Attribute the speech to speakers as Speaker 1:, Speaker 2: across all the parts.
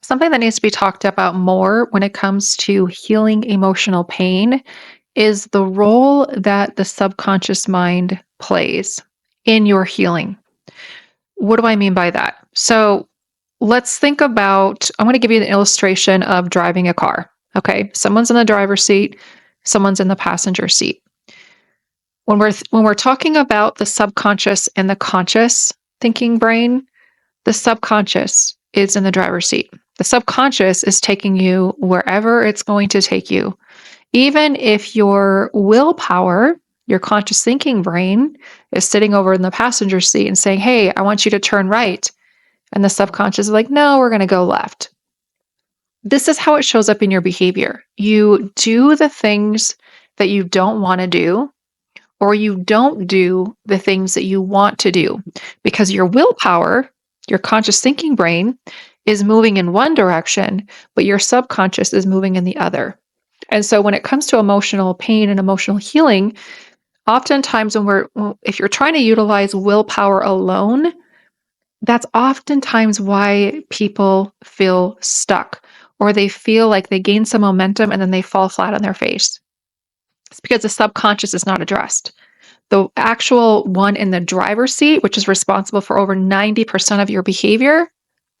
Speaker 1: Something that needs to be talked about more when it comes to healing emotional pain is the role that the subconscious mind plays in your healing. What do I mean by that? So let's think about, I'm going to give you an illustration of driving a car. Okay. Someone's in the driver's seat, someone's in the passenger seat. When we're talking about the subconscious and the conscious thinking brain, the subconscious is in the driver's seat. The subconscious is taking you wherever it's going to take you. Even if your willpower, your conscious thinking brain, is sitting over in the passenger seat and saying, "Hey, I want you to turn right." And the subconscious is like, "No, we're going to go left." This is how it shows up in your behavior. You do the things that you don't want to do, or you don't do the things that you want to do because your willpower, your conscious thinking brain, is moving in one direction, but your subconscious is moving in the other. And so when it comes to emotional pain and emotional healing, oftentimes if you're trying to utilize willpower alone, that's oftentimes why people feel stuck or they feel like they gain some momentum and then they fall flat on their face. It's because the subconscious is not addressed. The actual one in the driver's seat, which is responsible for over 90% of your behavior,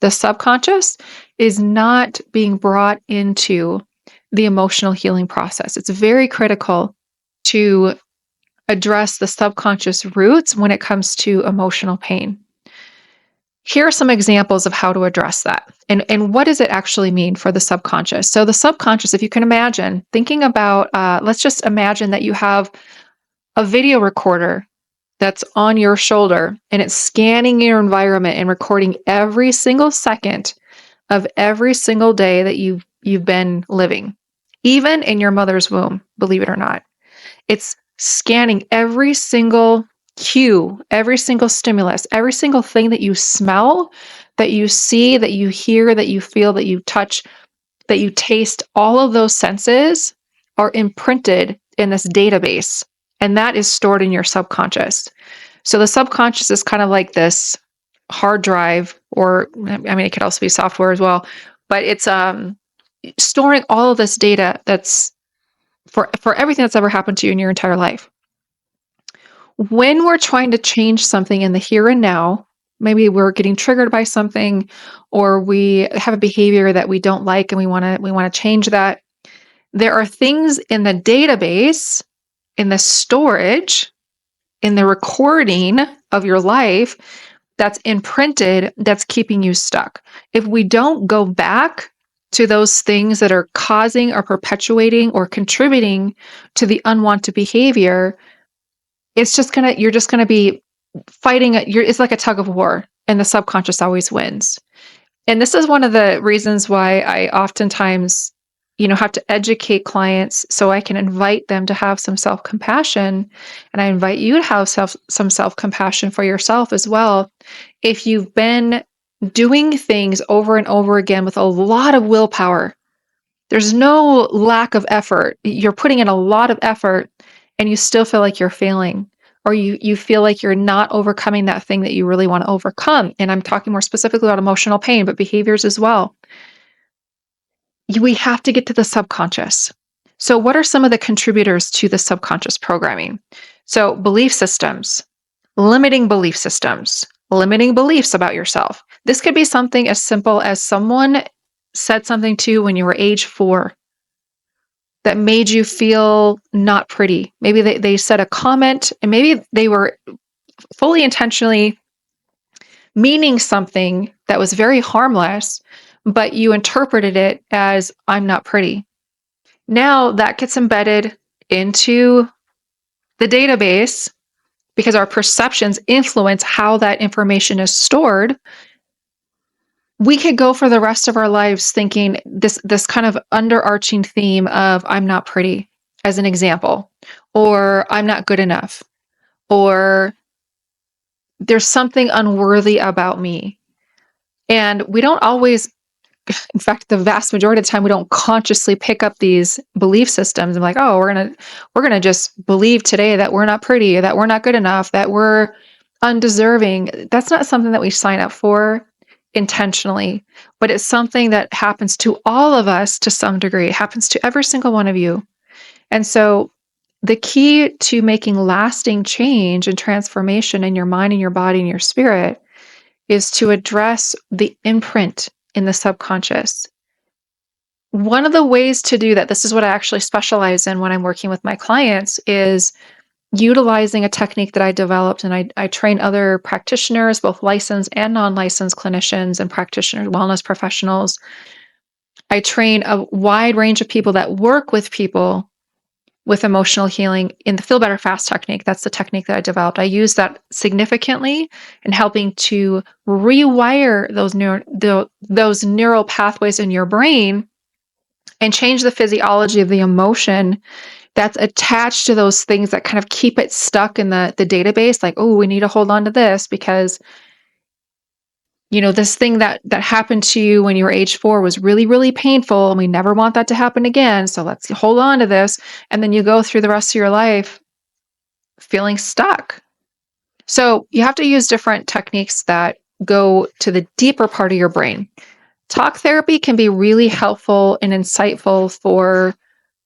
Speaker 1: the subconscious, is not being brought into the emotional healing process. It's very critical to address the subconscious roots when it comes to emotional pain. Here are some examples of how to address that. And what does it actually mean for the subconscious? So the subconscious, if you can imagine, thinking about, let's just imagine that you have a video recorder that's on your shoulder and it's scanning your environment and recording every single second of every single day that you've been living, even in your mother's womb, believe it or not. It's scanning every single cue, every single stimulus, every single thing that you smell, that you see, that you hear, that you feel, that you touch, that you taste. All of those senses are imprinted in this database, and that is stored in your subconscious. So the subconscious is kind of like this hard drive, or I mean, it could also be software as well, but it's storing all of this data that's for everything that's ever happened to you in your entire life. When we're trying to change something in the here and now, maybe we're getting triggered by something, or we have a behavior that we don't like and we want to change that. There are things in the database, in the storage, in the recording of your life that's imprinted, that's keeping you stuck. If we don't go back to those things that are causing or perpetuating or contributing to the unwanted behavior, you're just gonna be fighting. It's like a tug of war, and the subconscious always wins. And this is one of the reasons why I oftentimes, have to educate clients so I can invite them to have some self-compassion. And I invite you to have some self-compassion for yourself as well. If you've been doing things over and over again with a lot of willpower, there's no lack of effort. You're putting in a lot of effort and you still feel like you're failing, or you feel like you're not overcoming that thing that you really want to overcome. And I'm talking more specifically about emotional pain, but behaviors as well. We have to get to the subconscious. So what are some of the contributors to the subconscious programming? So limiting systems, limiting beliefs about yourself. This could be something as simple as someone said something to you when you were age 4 that made you feel not pretty. Maybe they said a comment and maybe they were fully intentionally meaning something that was very harmless, but you interpreted it as, "I'm not pretty." Now that gets embedded into the database because our perceptions influence how that information is stored. We could go for the rest of our lives thinking this kind of underarching theme of "I'm not pretty" as an example, or "I'm not good enough," or "there's something unworthy about me." And we don't always, in fact, the vast majority of the time, we don't consciously pick up these belief systems and like, "Oh, we're gonna just believe today that we're not pretty, or that we're not good enough, that we're undeserving." That's not something that we sign up for. intentionally, but it's something that happens to all of us to some degree. It happens to every single one of you. And so the key to making lasting change and transformation in your mind and your body and your spirit is to address the imprint in the subconscious. One of the ways to do that, this is what I actually specialize in when I'm working with my clients, is utilizing a technique that I developed. And I train other practitioners, both licensed and non-licensed clinicians and practitioners, wellness professionals. I train a wide range of people that work with people with emotional healing in the Feel Better Fast technique. That's the technique that I developed. I use that significantly in helping to rewire those neural pathways in your brain and change the physiology of the emotion that's attached to those things that kind of keep it stuck in the database. Like, oh, we need to hold on to this because this thing that happened to you when you were age 4 was really, really painful, and we never want that to happen again. So let's hold on to this. And then you go through the rest of your life feeling stuck. So you have to use different techniques that go to the deeper part of your brain. Talk therapy can be really helpful and insightful for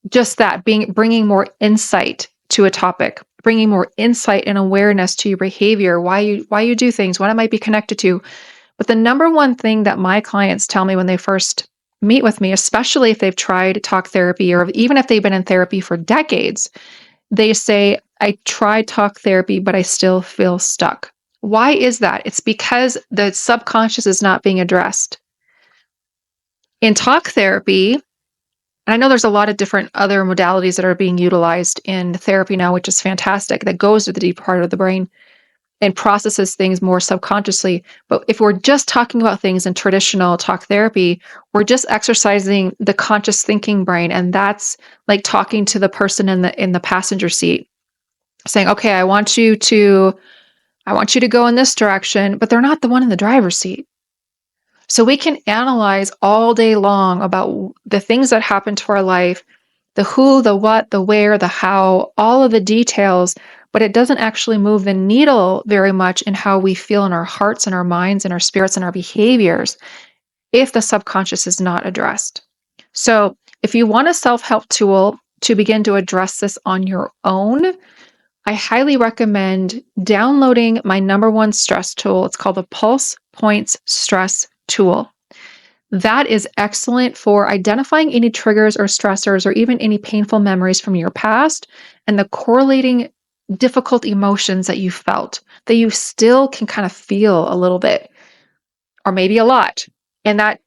Speaker 1: just that, bringing more insight to a topic, bringing more insight and awareness to your behavior, why you do things, what it might be connected to. But the number one thing that my clients tell me when they first meet with me, especially if they've tried talk therapy or even if they've been in therapy for decades, they say, I tried talk therapy, but I still feel stuck. Why is that? It's because the subconscious is not being addressed. In talk therapy, and I know there's a lot of different other modalities that are being utilized in therapy now, which is fantastic, that goes to the deep part of the brain and processes things more subconsciously. But if we're just talking about things in traditional talk therapy, we're just exercising the conscious thinking brain. And that's like talking to the person in the passenger seat, saying, okay, I want you to go in this direction, but they're not the one in the driver's seat. So we can analyze all day long about the things that happen to our life, the who, the what, the where, the how, all of the details, but it doesn't actually move the needle very much in how we feel in our hearts and our minds and our spirits and our behaviors if the subconscious is not addressed. So if you want a self-help tool to begin to address this on your own, I highly recommend downloading my number one stress tool. It's called the Pulse Points Stress Tool. That is excellent for identifying any triggers or stressors or even any painful memories from your past and the correlating difficult emotions that you felt that you still can kind of feel a little bit or maybe a lot. And that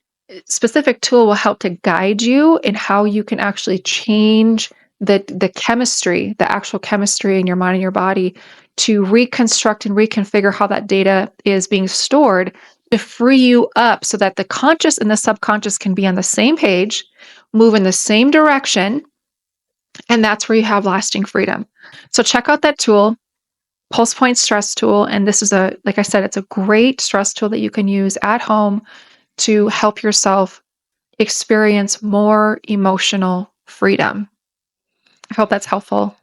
Speaker 1: specific tool will help to guide you in how you can actually change the chemistry, the actual chemistry in your mind and your body to reconstruct and reconfigure how that data is being stored to free you up so that the conscious and the subconscious can be on the same page, move in the same direction, and that's where you have lasting freedom. So check out that tool, Pulse Point Stress Tool, and this is like I said, it's a great stress tool that you can use at home to help yourself experience more emotional freedom. I hope that's helpful.